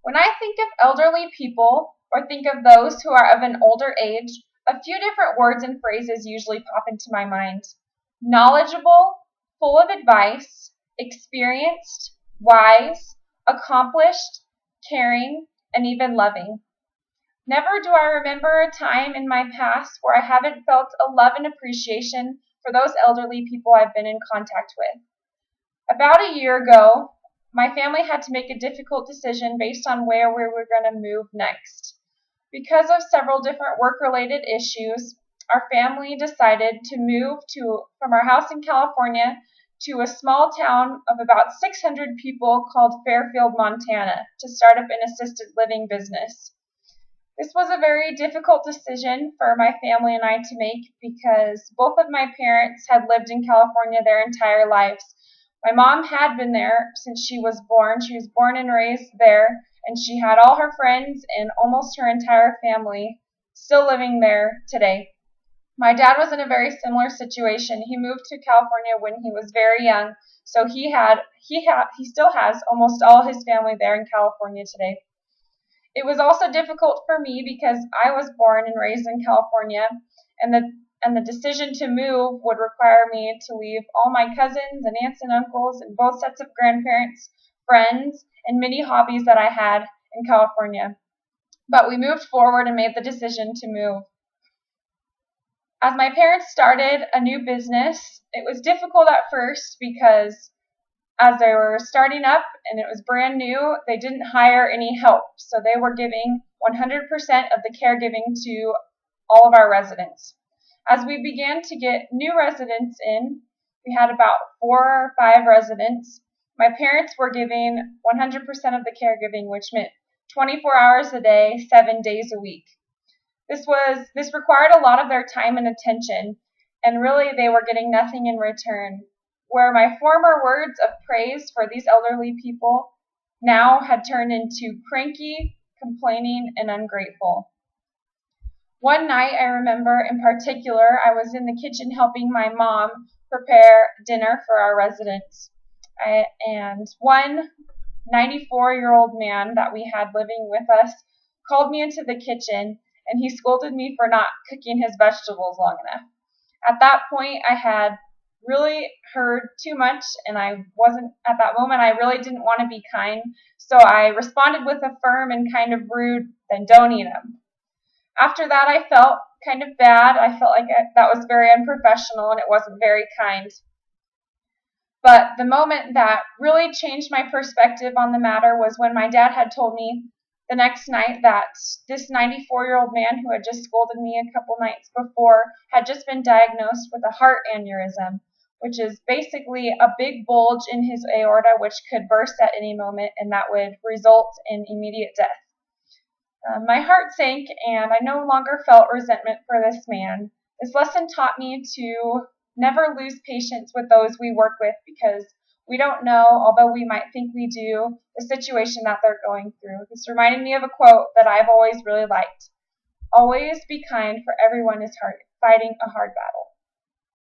When I think of elderly people or think of those who are of an older age, a few different words and phrases usually pop into my mind. Knowledgeable, full of advice, experienced, wise, accomplished, caring, and even loving. Never do I remember a time in my past where I haven't felt a love and appreciation for those elderly people I've been in contact with. About a year ago, my family had to make a difficult decision based on where we were going to move next. Because of several different work-related issues, our family decided to move from our house in California to a small town of about 600 people called Fairfield, Montana, to start up an assisted living business. This was a very difficult decision for my family and I to make because both of my parents had lived in California their entire lives. My mom had been there since she was born. She was born and raised there, and she had all her friends and almost her entire family still living there today. My dad was in a very similar situation. He moved to California when he was very young, so he still has almost all his family there in California today. It was also difficult for me because I was born and raised in California, and the decision to move would require me to leave all my cousins and aunts and uncles and both sets of grandparents, friends, and many hobbies that I had in California. But we moved forward and made the decision to move. As my parents started a new business, it was difficult at first because as they were starting up and it was brand new, they didn't hire any help. So they were giving 100% of the caregiving to all of our residents. As we began to get new residents in, we had about 4 or 5 residents. My parents were giving 100% of the caregiving, which meant 24 hours a day, 7 days a week. This required a lot of their time and attention, and really they were getting nothing in return. Where my former words of praise for these elderly people now had turned into cranky, complaining, and ungrateful. One night, I remember in particular, I was in the kitchen helping my mom prepare dinner for our residents. And one 94-year-old man that we had living with us called me into the kitchen, and he scolded me for not cooking his vegetables long enough. At that point, I had really heard too much, and at that moment, I really didn't want to be kind, so I responded with a firm and kind of rude, "Then don't eat them." After that, I felt kind of bad. I felt like that was very unprofessional and it wasn't very kind. But the moment that really changed my perspective on the matter was when my dad had told me the next night that this 94-year-old man who had just scolded me a couple nights before had just been diagnosed with a heart aneurysm, which is basically a big bulge in his aorta which could burst at any moment, and that would result in immediate death. My heart sank, and I no longer felt resentment for this man. This lesson taught me to never lose patience with those we work with because we don't know, although we might think we do, the situation that they're going through. This reminded me of a quote that I've always really liked. Always be kind, for everyone is fighting a hard battle.